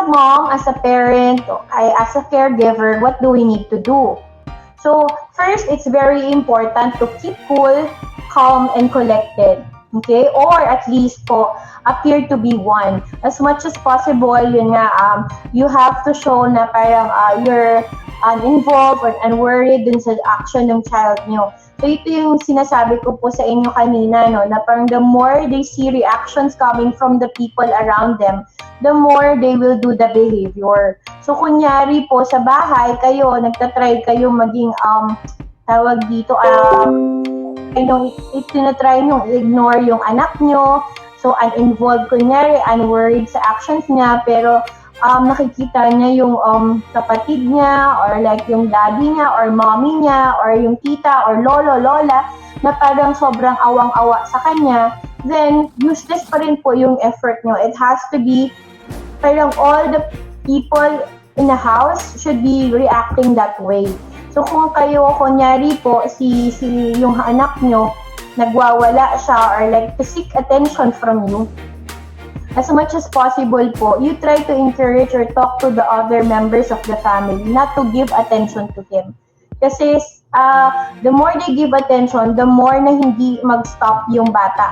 a mom, as a parent, as a caregiver, what do we need to do? So first, it's very important to keep cool, calm, and collected. Okay? Or at least po, appear to be one. As much as possible, yun nga, you have to show na parang you're uninvolved or unworried dun sa action ng child nyo. So ito yung sinasabi ko po sa inyo kanina, no, na parang the more they see reactions coming from the people around them, the more they will do the behavior. So kunyari po sa bahay kayo, nagtatry kayo maging tawag dito itinatry nyo ignore yung anak nyo. So uninvolved kunyari, unworried sa actions niya, pero nakikita niya yung kapatid niya or like yung daddy niya or mommy niya or yung tita or lolo, lola na parang sobrang awang-awa sa kanya, then useless pa rin po yung effort nyo. It has to be parang all the people in the house should be reacting that way. So kung kayo, kunyari po, si yung anak nyo, nagwawala siya or like to seek attention from you, as much as possible po, you try to encourage or talk to the other members of the family not to give attention to him. Kasi the more they give attention, the more na hindi mag-stop yung bata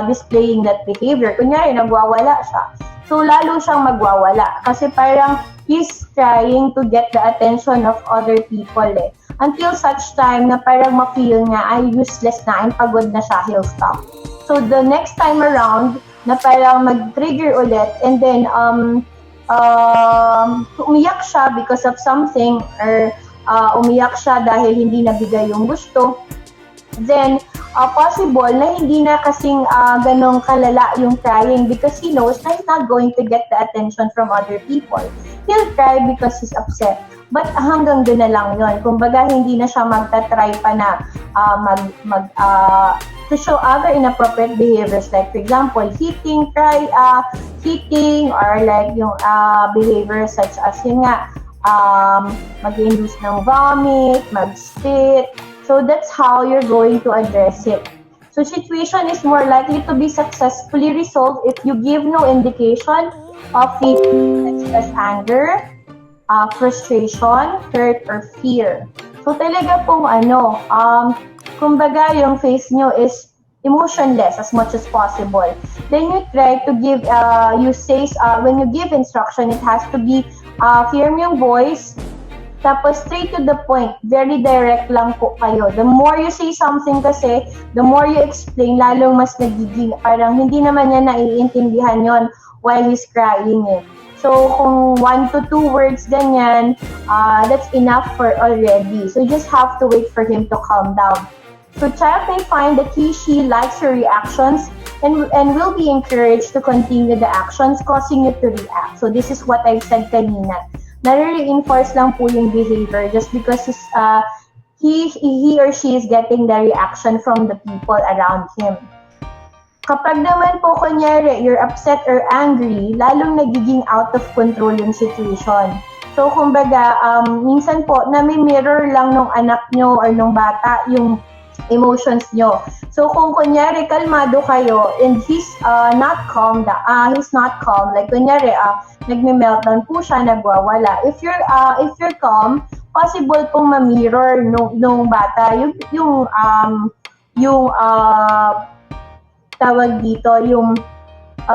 displaying that behavior. Kunyari, nagwawala siya. So, lalo siyang magwawala. Kasi parang he's trying to get the attention of other people eh. Until such time na parang ma-feel niya, ay useless na, ay pagod na siya, he'll stop. So, the next time around, na parang mag-trigger ulit and then umiyak siya because of something or umiyak siya dahil hindi nabigay yung gusto, then possible na hindi na kasing ganong kalala yung crying because he knows na he's not going to get the attention from other people. He'll cry because he's upset. But hanggang doon na lang yun. Kumbaga, hindi na siya magta-try pa na to show other inappropriate behaviors, like for example, hitting, or like yung behaviors such as yun nga, mag-induce ng vomit, mag-spit. So that's how you're going to address it. So situation is more likely to be successfully resolved if you give no indication of feelings such as anger, frustration, hurt, or fear. So talaga pong kumbaga yung face nyo is emotionless as much as possible. Then you try to give, when you give instruction, it has to be firm yung voice, tapos straight to the point, very direct lang po kayo. The more you say something kasi, the more you explain, lalong mas nagiging, parang hindi naman niya naiintindihan yon while he's crying eh. So, kung 1 to 2 words ganyan, that's enough for already. So, you just have to wait for him to calm down. So, child may find that she likes your reactions and will be encouraged to continue the actions causing you to react. So, this is what I've said kanina. Nare-reinforce lang po yung behavior just because he or she is getting the reaction from the people around him. Kapag naman po, kunyari, you're upset or angry, lalong nagiging out of control yung situation. So, kumbaga, minsan po, nami-mirror lang nung anak nyo or nung bata yung emotions nyo. So, kung kunyari, kalmado kayo and he's not calm, like kunyari, nagme-meltdown po siya, nagwawala. If you're calm, possible pong ma-mirror nung bata yung tawag dito, yung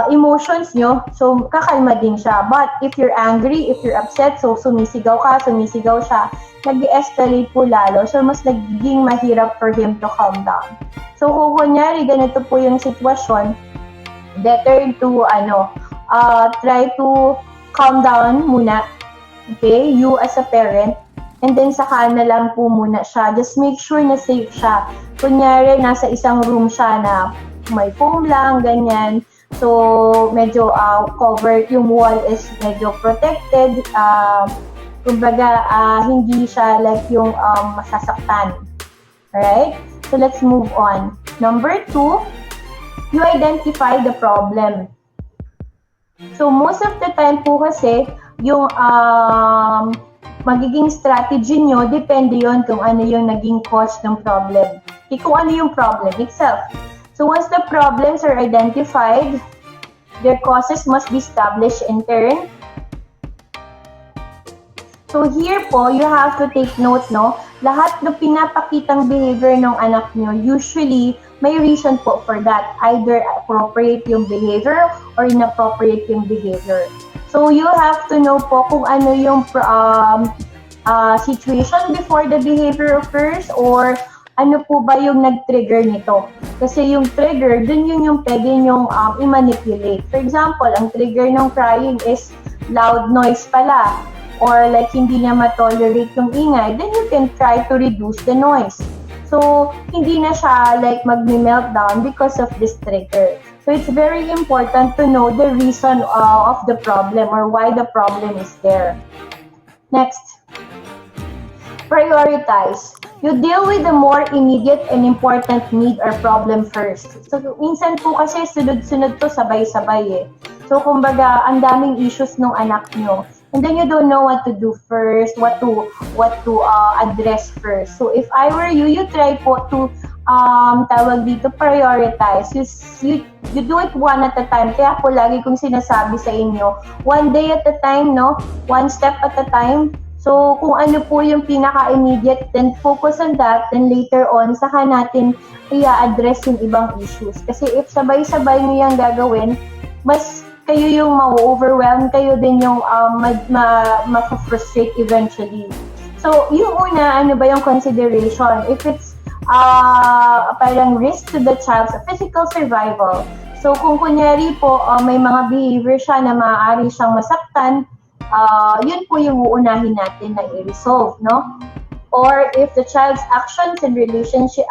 emotions nyo, so kakalma din siya. But if you're angry, if you're upset, so sumisigaw siya, nag-escalate po lalo, so mas nagiging mahirap for him to calm down. So kung kunyari ganito po yung sitwasyon, better to try to calm down muna, okay, you as a parent, and then saka na lang po muna siya. Just make sure na safe siya. Kunyari nasa isang room siya na may foam lang, ganyan. So, medyo covered, yung wall is medyo protected. Kumbaga, hindi siya like yung masasaktan. Alright? So, let's move on. Number 2, you identify the problem. So, most of the time po kasi, yung magiging strategy nyo, depende yon kung ano yung naging cause ng problem. Kung ano yung problem itself. So once the problems are identified, their causes must be established in turn. So here po, you have to take note, no? Lahat ng pinapakitang behavior ng anak nyo, usually, may reason po for that. Either appropriate yung behavior or inappropriate yung behavior. So you have to know po kung ano yung situation before the behavior occurs or ano po ba yung nag-trigger nito. Kasi yung trigger, dun yun yung pwede nyong i-manipulate. For example, ang trigger ng crying is loud noise pala or like hindi niya ma-tolerate yung ingay, then you can try to reduce the noise. So, hindi na siya like mag-meltdown because of this trigger. So, it's very important to know the reason of the problem or why the problem is there. Next, prioritize. You deal with the more immediate and important need or problem first. So, minsan po kasi sunod-sunod to sabay-sabay eh. So, kumbaga, ang daming issues ng anak nyo. And then you don't know what to do first, what to address first. So if I were you, you try po to tawag dito prioritize. You do it one at a time. Kaya po lagi kong sinasabi sa inyo, one day at a time, no? One step at a time. So kung ano po yung pinaka-immediate, then focus on that. Then later on, saka natin i-address yung ibang issues. Kasi if sabay-sabay nyo yung gagawin, mas kayo yung ma-overwhelm, kayo din yung ma-frustrate eventually. So, yung una, ano ba yung consideration? If it's parang risk to the child's physical survival. So, kung kunyari po, may mga behavior siya na maaari siyang masaktan, yun po yung uunahin natin na i-resolve, no? Or if the child's actions and relationship,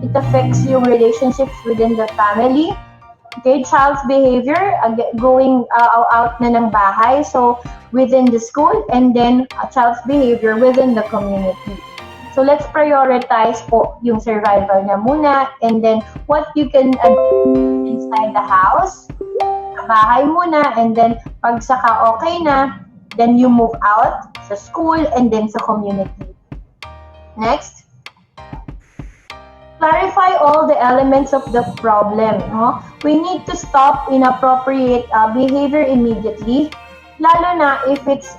it affects yung relationships within the family. Okay, child's behavior, going out na ng bahay, so within the school, and then child's behavior within the community. So let's prioritize po yung survival na muna, and then what you can do inside the house, sa bahay muna, and then pag saka okay na, then you move out sa school and then sa community. Next. Clarify all the elements of the problem. No? We need to stop inappropriate behavior immediately, lalo na if it's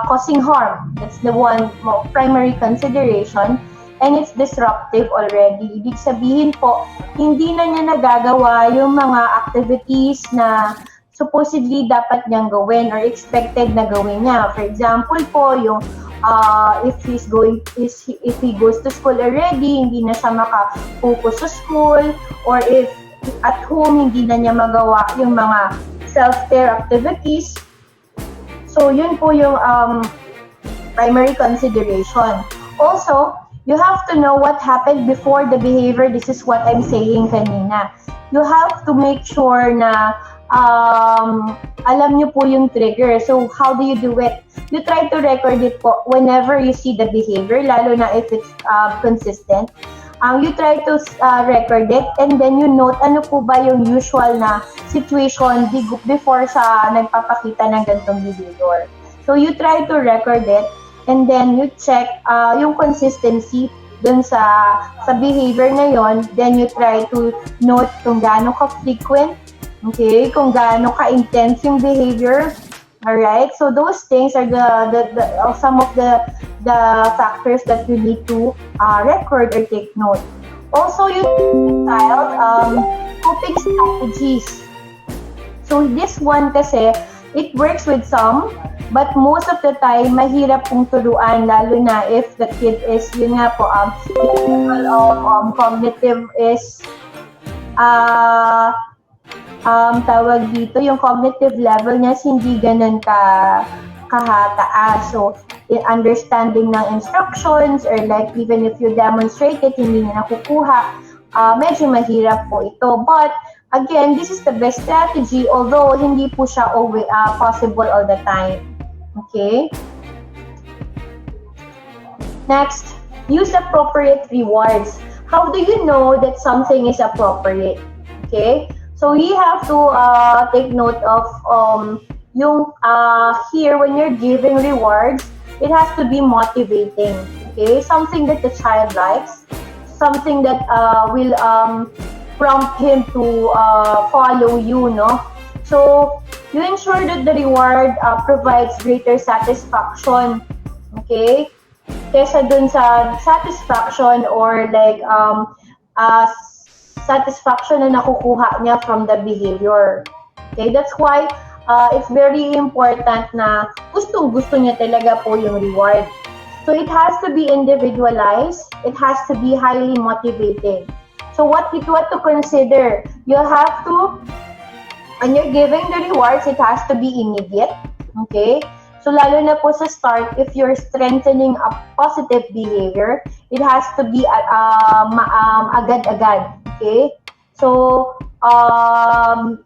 causing harm. That's the one primary consideration, and it's disruptive already. Ibig sabihin po, hindi na niya nagagawa yung mga activities na supposedly dapat niyang gawin or expected na gawin niya. For example po, yung if he goes to school already, hindi na siya maka-focus sa school, or if at home hindi na niya magawa yung mga self-care activities. So yun po yung primary consideration. Also, you have to know what happened before the behavior. This is what I'm saying kanina. You have to make sure na alam nyo po yung trigger. So, how do you do it? You try to record it po whenever you see the behavior, lalo na if it's consistent. You try to record it, and then you note ano po ba yung usual na situation before sa nagpapakita ng ganitong behavior. So, you try to record it, and then you check yung consistency dun sa behavior na yon. Then you try to note kung gaano ka-frequent, okay, kung gaano ka-intense yung behavior. Alright, so those things are some of the factors that you need to record or take note. Also, yung child coping strategies. So this one kasi, it works with some, but most of the time, mahirap pong turuan, lalo na if the kid is, yun nga po, cognitive is, tawag dito, yung cognitive level niya hindi ganun kahataas. So, understanding ng instructions or like even if you demonstrate it, hindi niya nakukuha, medyo mahirap po ito. But, again, this is the best strategy, although hindi po siya always possible all the time. Okay? Next, use appropriate rewards. How do you know that something is appropriate? Okay? So we have to take note of yung here when you're giving rewards, it has to be motivating. Okay, something that the child likes, something that will prompt him to follow you, no? So you ensure that the reward provides greater satisfaction Okay? Kesa dun sa satisfaction or like uh, satisfaction na nakukuha niya from the behavior. Okay? That's why it's very important na gustong-gusto niya talaga po yung reward. So it has to be individualized. It has to be highly motivating. So what to consider? You have to, when you're giving the rewards, it has to be immediate. Okay? So lalo na po sa start, if you're strengthening a positive behavior, it has to be agad-agad. Okay? So,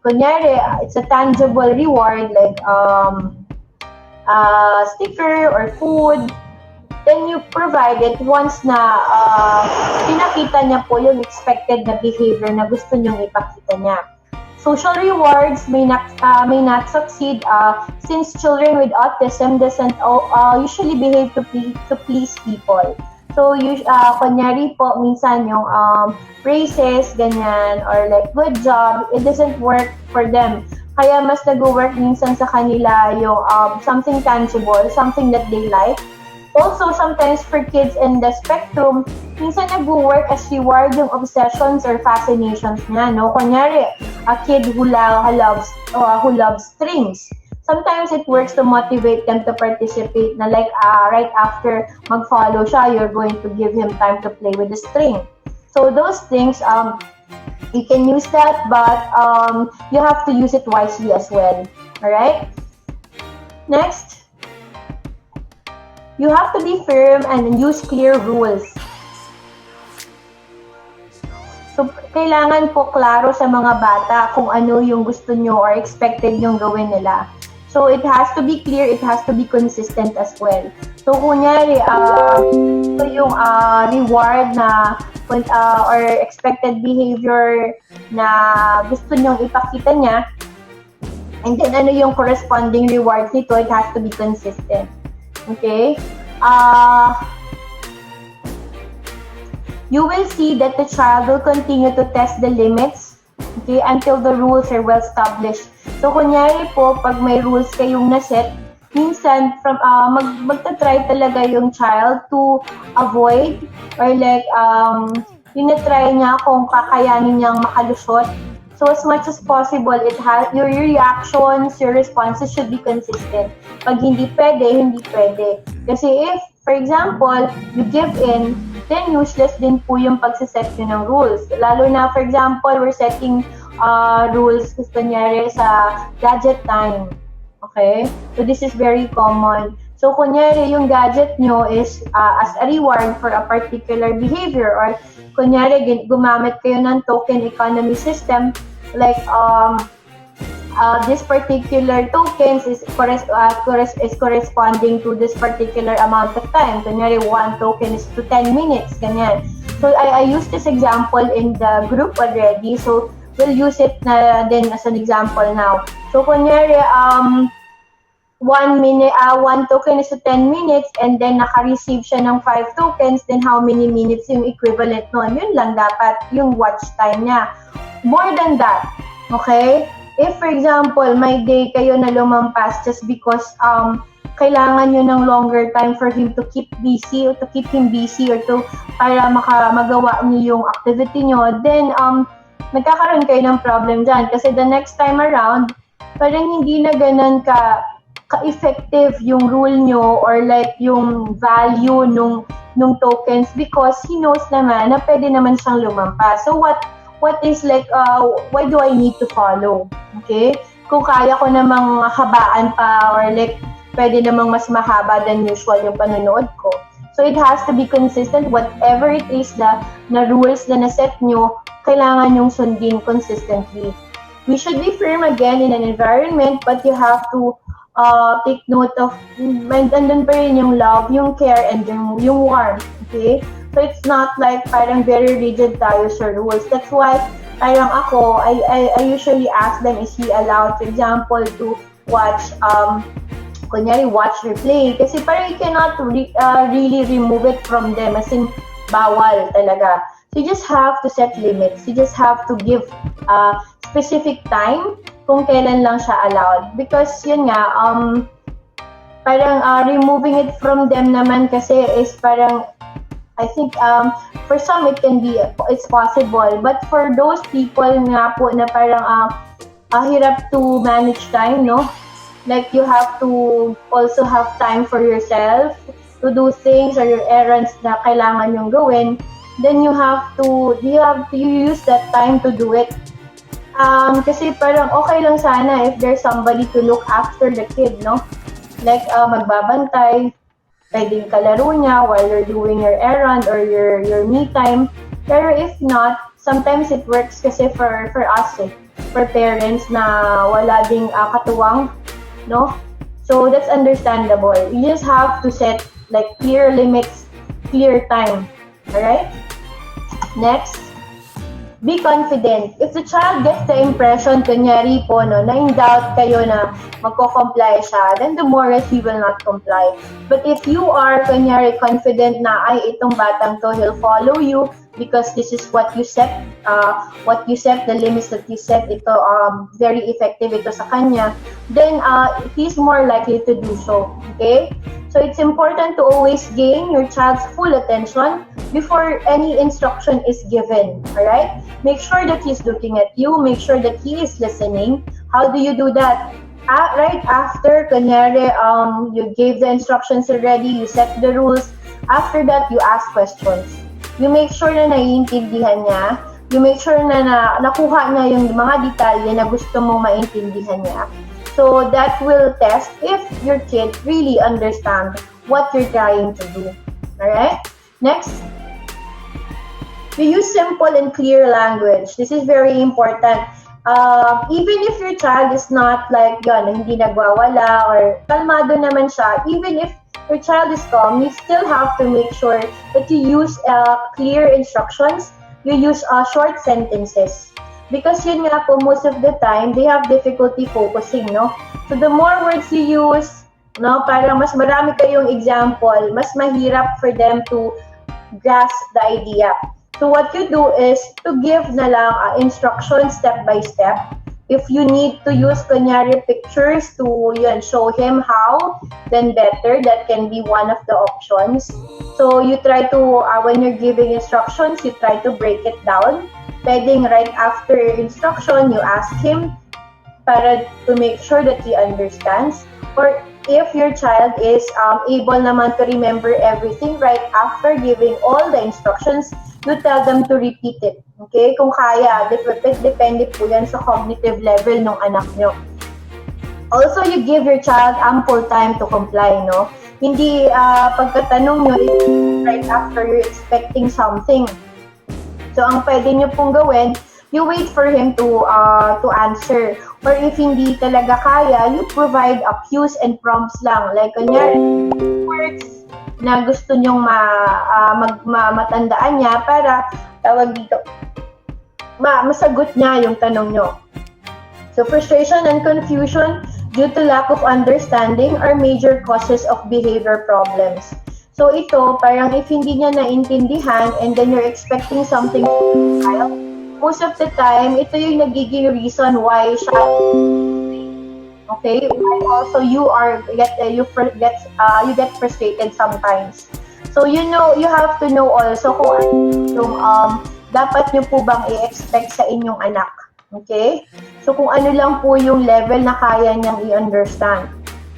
kunyari, it's a tangible reward like sticker or food. Then you provide it once na pinakita niya po yung expected na behavior na gusto niyong ipakita niya. Social rewards may not succeed since children with autism doesn't usually behave to please people. So, kunyari po, minsan yung praises, ganyan, or like good job, it doesn't work for them. Kaya mas nag-work minsan sa kanila yung something tangible, something that they like. Also, sometimes for kids in the spectrum, minsan nag-work as reward yung obsessions or fascinations niya, no? Kunyari, a kid who loves strings. Sometimes it works to motivate them to participate na like right after mag-follow siya, you're going to give him time to play with the string. So those things, you can use that, but you have to use it wisely as well. Alright? Next. You have to be firm and use clear rules. So, kailangan po klaro sa mga bata kung ano yung gusto nyo or expected nyong gawin nila. So, it has to be clear, it has to be consistent as well. So, kunyari, ito yung reward na or expected behavior na gusto nyong ipakita niya. And then, ano yung corresponding rewards nito, it has to be consistent. Okay? You will see that the child will continue to test the limits, okay, until the rules are well established. So, kunyari po, pag may rules kayong naset, minsan, magta-try talaga yung child to avoid or like, tinatry niya kung kakayanin niyang makalusot. So as much as possible, your reactions, your responses should be consistent. Pag hindi pwede, hindi pwede. Kasi if, for example, you give in, then useless din po yung pagsiset nyo ng rules. Lalo na, for example, we're setting rules, kunyari sa gadget time. Okay? So this is very common. So kunyari, yung gadget nyo is as a reward for a particular behavior, or kunyari, gumamit kayo ng token economy system, like this particular tokens is corresponding to this particular amount of time. Kunyari, 1 token is to 10 minutes, ganyan. So I use this example in the group already, so we'll use it na din as an example now. So kunyari, 1 token is to 10 minutes, and then naka-receive siya ng 5 tokens, then how many minutes yung equivalent nun? Yun lang dapat yung watch time niya. More than that, okay? If, for example, may day kayo na lumampas just because kailangan nyo ng longer time for him to keep busy, or to keep him busy, or to para magawa niyo yung activity nyo, then nagkakaroon kayo ng problem dyan. Kasi the next time around, parang hindi na ganun ka-effective yung rule nyo or like yung value nung tokens, because he knows naman na pwede naman siyang lumampas. So what is like, why do I need to follow? Okay? Kung kaya ko namang habaan pa, or like, pwede namang mas mahaba than usual yung panonood ko. So it has to be consistent. Whatever it is na rules na naset nyo, kailangan yung sundin consistently. We should be firm again in an environment, but you have to take note of, andun pa rin yung love, yung care, and yung warmth. Okay? So it's not like parang very rigid tayo sa rules. That's why parang ako, I usually ask them, is he allowed, for example, to watch, kunyari, watch replay? Kasi parang you cannot really remove it from them, as in, bawal talaga. So you just have to set limits. You just have to give specific time kung kailan lang siya allowed. Because yun nga, parang removing it from them naman kasi is parang, I think for some it's possible, but for those people nga po na parang hirap to manage time, no? Like you have to also have time for yourself to do things or your errands na kailangan yung gawin, then you have to use that time to do it. Kasi parang okay lang sana if there's somebody to look after the kid, no? Like magbabantay, pwedeng kalaro niya while you're doing your errand or your me time. Pero if not, sometimes it works kasi for us for parents na wala ding katuwang, no? So that's understandable. You just have to set like clear limits, clear time. Alright? Next, be confident. If the child gets the impression, kunyari po, no, na in doubt kayo na magko-comply siya, then the more he will not comply. But if you are, kunyari, confident na, ay, itong batang to, he'll follow you because this is what you set, the limits that you set, ito, very effective ito sa kanya, then he's more likely to do so. Okay? So it's important to always gain your child's full attention before any instruction is given. Alright? Make sure that he's looking at you. Make sure that he is listening. How do you do that? Right after, kunyari, you gave the instructions already, you set the rules. After that, you ask questions. You make sure na naiintindihan niya. You make sure na nakuha niya yung mga detalye na gusto mong maintindihan niya. So that will test if your kid really understands what you're trying to do. Alright? Next, you use simple and clear language. This is very important. Even if your child is not like yan, hindi nagwawala or kalmado naman siya, even if your child is calm, you still have to make sure that you use clear instructions. You use short sentences. Because yun nga po, most of the time, they have difficulty focusing, no? So the more words you use, no, parang mas marami kayong example, mas mahirap for them to grasp the idea. So what you do is to give na lang instructions step by step. If you need to use kunyari pictures to show him how, then better. That can be one of the options. So you try to, when you're giving instructions, you try to break it down. Pwedeng right after instruction, you ask him para to make sure that he understands. Or if your child is able naman to remember everything right after giving all the instructions, you tell them to repeat it. Okay? Kung kaya, depende po yan sa cognitive level ng anak nyo. Also, you give your child ample time to comply, no? Hindi pagkatanong nyo right after you're expecting something. So, ang pwede nyo pong gawin, you wait for him to answer. Or if hindi talaga kaya, you provide cues and prompts lang. Like, kunyari, words na gusto nyong matandaan niya para tawag dito, masagot niya yung tanong nyo. So, frustration and confusion due to lack of understanding are major causes of behavior problems. So ito, parang if hindi niya naintindihan and then you're expecting something from the child, most of the time, ito yung nagiging reason why siya, okay, why also you get frustrated sometimes. So you have to know also kung yung dapat niyo po bang i-expect sa inyong anak. Okay? So kung ano lang po yung level na kaya niyang i-understand.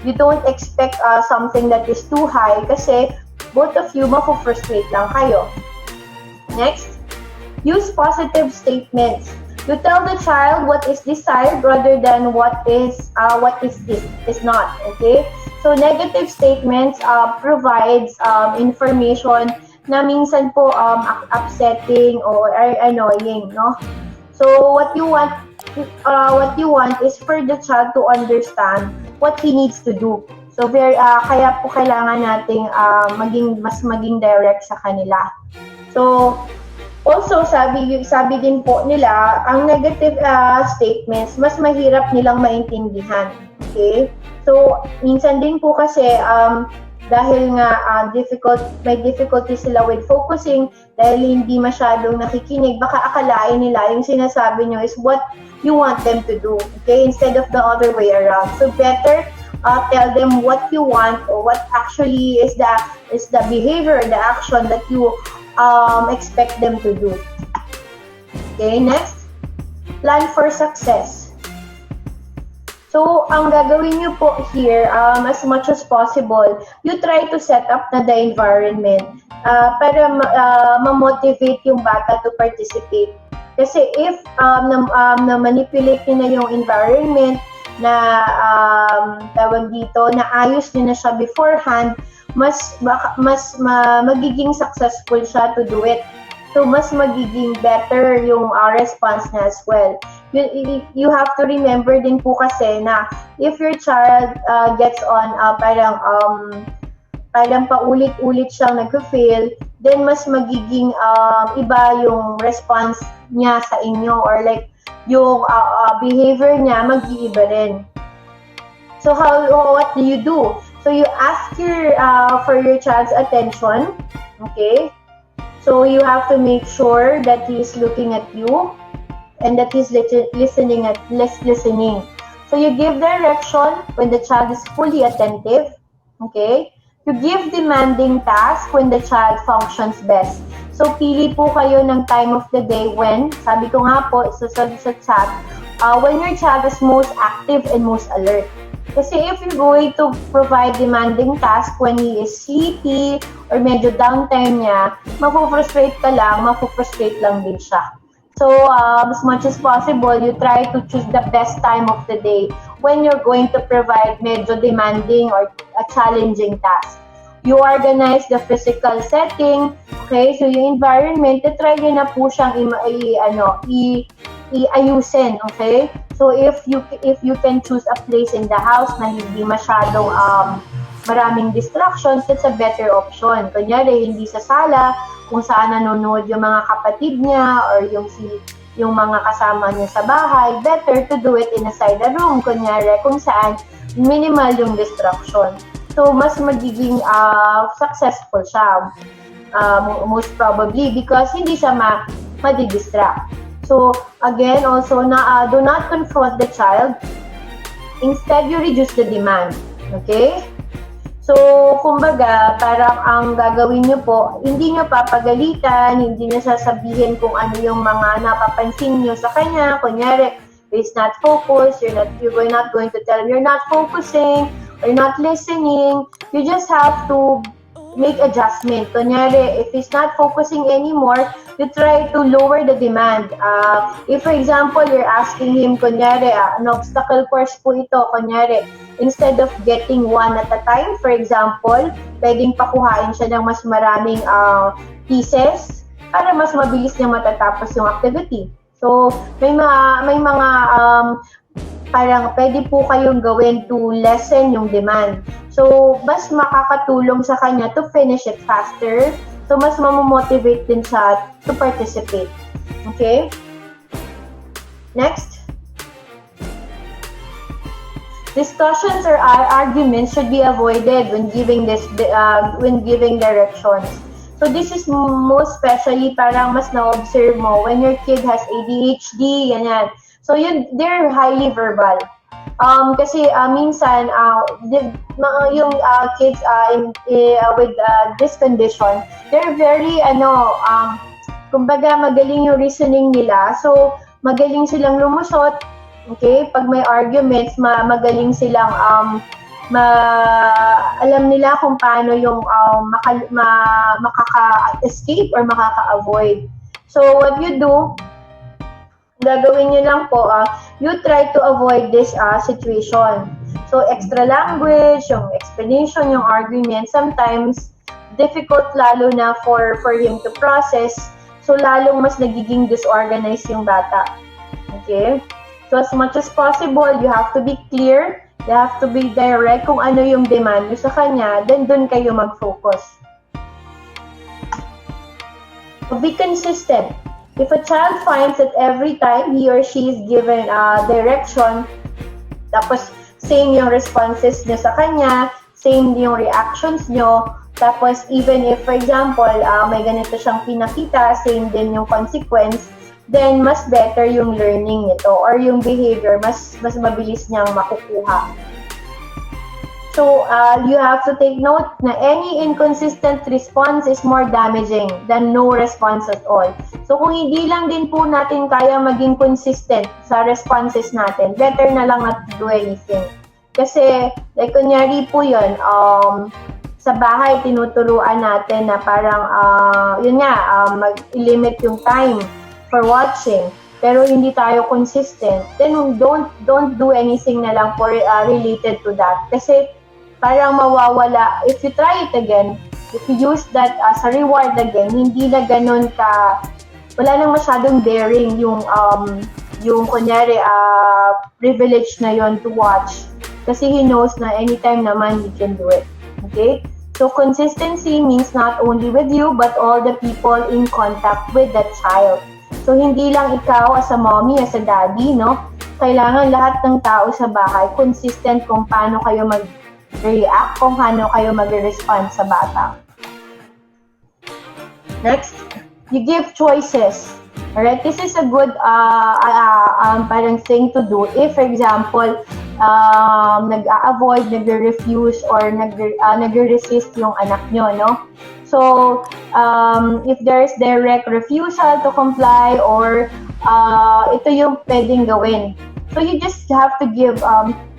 You don't expect something that is too high kasi both of you mako-frustrate lang kayo. Next, use positive statements. You tell the child what is desired rather than what is not. Okay? So negative statements provides information na minsan po upsetting or annoying, no? So what you want is for the child to understand what he needs to do. So kaya po kailangan nating maging direct sa kanila. So also sabi din po nila, ang negative statements mas mahirap nilang maintindihan. Okay? So minsan din po kasi dahil nga may difficulty sila with focusing dahil hindi masyadong nakikinig, baka akalain nila yung sinasabi nyo is what you want them to do, okay, instead of the other way around. So better tell them what you want or what actually is the behavior, the action that you expect them to do. Okay, next, plan for success. So, ang gagawin nyo po here, as much as possible, you try to set up na the environment para ma-motivate yung bata to participate. Kasi if na-manipulate nyo na yung environment, na tawag dito, na ayos nyo na siya beforehand, mas magiging successful siya to do it. So, mas magiging better yung response niya as well. You have to remember din po kasi na if your child gets on parang paulit-ulit siyang nag-fail, then mas magiging iba yung response niya sa inyo, or like yung behavior niya mag-iiba rin. So what do you do? So you ask for your child's attention, okay? So you have to make sure that he is looking at you and that he's listening. So you give direction when the child is fully attentive, okay? You give demanding tasks when the child functions best. So pili po kayo ng time of the day when, sabi ko nga po sa chat, when your child is most active and most alert. Kasi if you're going to provide demanding task when he is sleepy or medyo downtime niya, mafufrustrate lang din siya. So, as much as possible, you try to choose the best time of the day when you're going to provide medyo demanding or a challenging task. You organize the physical setting, okay? So, yung environment, try nyo na po siyang iayusin, okay? So, if you can choose a place in the house na hindi masyadong maraming distractions, that's a better option. Kunyari, hindi sa sala, kung saan nanonood yung mga kapatid niya or yung mga kasama niya sa bahay, better to do it inside the room. Kunyari, kung saan minimal yung distraction. So, mas magiging successful siya, most probably, because hindi siya madidistract. So, again, also, do not confront the child. Instead, you reduce the demand. Okay? So, kumbaga, parang ang gagawin nyo po, hindi nyo papagalitan, hindi nyo sasabihin kung ano yung mga napapansin nyo sa kanya. Kunyari, he's not focused, you're not going to tell him you're not focusing, or not listening. You just have to make adjustment. Kunyari, if he's not focusing anymore, you try to lower the demand. If, for example, you're asking him, kunyari, an obstacle course po ito, kunyari, instead of getting one at a time, for example, pwedeng pakuhain siya ng mas maraming pieces para mas mabilis niya matatapos yung activity. So, may mga parang pwede po kayong gawin to lessen yung demand. So, mas makakatulong sa kanya to finish it faster. So, mas mamomotivate din siya to participate. Okay? Next. Discussions or arguments should be avoided when giving directions. So, this is most especially parang mas na-observe mo when your kid has ADHD, ganyan. So, they're highly verbal. Kasi minsan, yung kids with this condition, they're very, kumbaga magaling yung reasoning nila. So, magaling silang lumusot. Okay? Pag may arguments, magaling silang, alam nila kung paano yung makaka-escape or makaka-avoid. So, what you do, gagawin nyo lang po, you try to avoid this situation. So, extra language, yung explanation, yung argument, sometimes difficult lalo na for him to process. So, lalong mas nagiging disorganized yung bata. Okay? So, as much as possible, you have to be clear, you have to be direct kung ano yung demand nyo sa kanya, then dun kayo mag-focus. So, be consistent. If a child finds that every time he or she is given direction, tapos same yung responses nyo sa kanya, same yung reactions nyo, tapos even if, for example, may ganito siyang pinakita, same din yung consequence, then mas better yung learning nito or yung behavior, mas mabilis niyang makukuha. So, you have to take note na any inconsistent response is more damaging than no response at all. So, kung hindi lang din po natin kaya maging consistent sa responses natin, better na lang not to do anything. Kasi, like, kunyari po yun, sa bahay, tinuturuan natin na parang, yun nga, mag-limit yung time for watching. Pero hindi tayo consistent, then don't do anything na lang for related to that. Kasi parang mawawala, if you try it again, if you use that as a reward again, hindi na ganun ka, wala nang masyadong daring yung kunyari, privilege na yon to watch. Kasi he knows na anytime naman he can do it. Okay? So, consistency means not only with you, but all the people in contact with that child. So, hindi lang ikaw as a mommy, as a daddy, no? Kailangan lahat ng tao sa bahay consistent kung paano kayo mag-react, kung paano kayo mag-respond sa bata. Next, you give choices. Alright, this is a good parang thing to do. If, for example, nag-a-avoid, nag-refuse, or nag-resist yung anak nyo, no? So, if there's direct refusal to comply or ito yung pwedeng gawin. So, you just have to give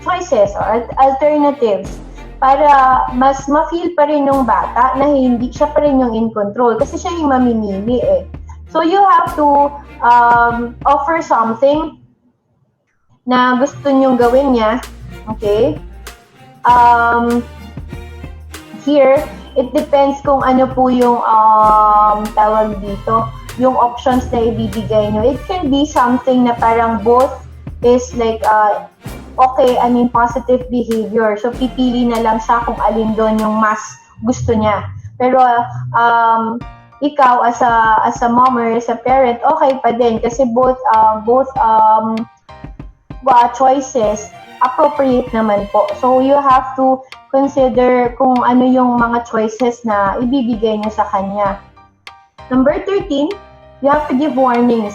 choices or alternatives para mas ma-feel pa rin yung bata na hindi siya pa rin yung in control kasi siya yung mamimili eh. So, you have to offer something na gusto nyong gawin niya. Okay? Here, it depends kung ano po yung tawag dito, yung options na ibibigay nyo. It can be something na parang both is like, okay, I mean positive behavior. So, pipili na lang siya kung alin doon yung mas gusto niya. Pero, ikaw as a mom or as a parent, okay pa din kasi both choices appropriate naman po. So, you have to consider kung ano yung mga choices na ibibigay niyo sa kanya. Number 13, you have to give warnings.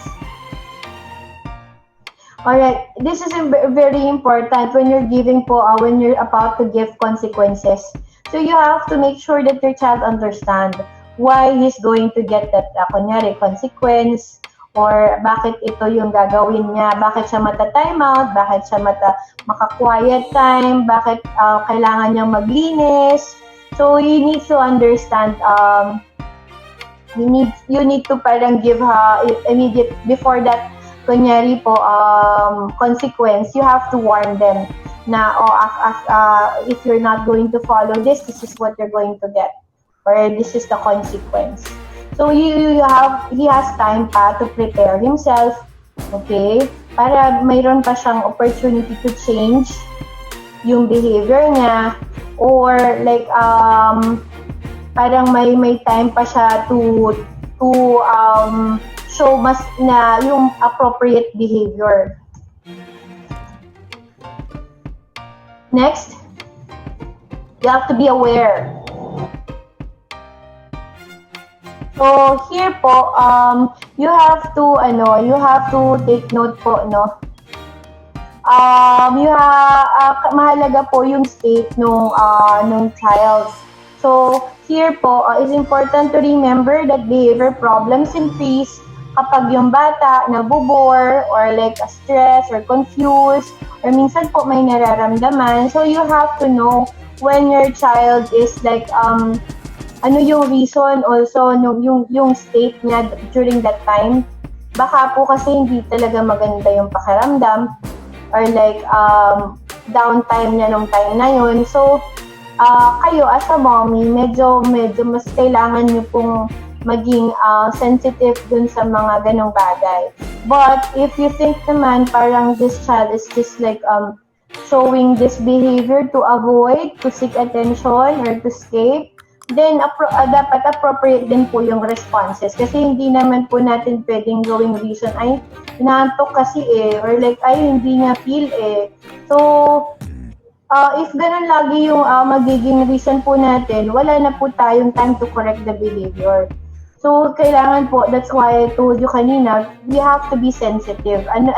Alright, this is very important when you're giving po, when you're about to give consequences. So, you have to make sure that your child understand why he's going to get that, kunyari, consequence, or bakit ito yung gagawin niya, bakit siya mata-time out, bakit siya maka-quiet time, bakit kailangan niyang maglinis. So, you need to understand, you need to parang give immediate, before that, kunyari po, consequence, you have to warn them na, if you're not going to follow this is what you're going to get, or this is the consequence. So, he has time pa to prepare himself, okay? Para mayroon pa siyang opportunity to change yung behavior niya, or like, parang may time pa siya to show mas na yung appropriate behavior. Next, you have to be aware. So, here po, you have to take note po, no? Mahalaga po yung state nung child. So, here po, it's important to remember that behavior problems increase kapag yung bata nabubore or like stress or confused or minsan po may nararamdaman. So, you have to know when your child is like, ano yung reason also, yung state niya during that time. Baka po kasi hindi talaga maganda yung pakiramdam or like downtime niya nung time na yun. So, kayo as a mommy, medyo mas kailangan niyo pong maging sensitive dun sa mga ganong bagay. But if you think naman parang this child is just like showing this behavior to avoid, to seek attention, or to escape, then dapat appropriate din po yung responses. Kasi hindi naman po natin pwedeng gawing reason, ay, inaantok kasi eh, or like, ay, hindi niya feel eh. So, if ganun lagi yung magiging reason po natin, wala na po tayong time to correct the behavior. So, kailangan po, that's why I told you kanina, we have to be sensitive. Ano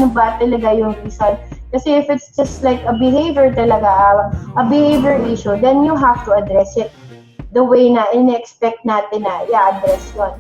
ba talaga yung reason? Kasi if it's just like a behavior talaga, a behavior issue, then you have to address it the way na in-expect natin na i-address yun.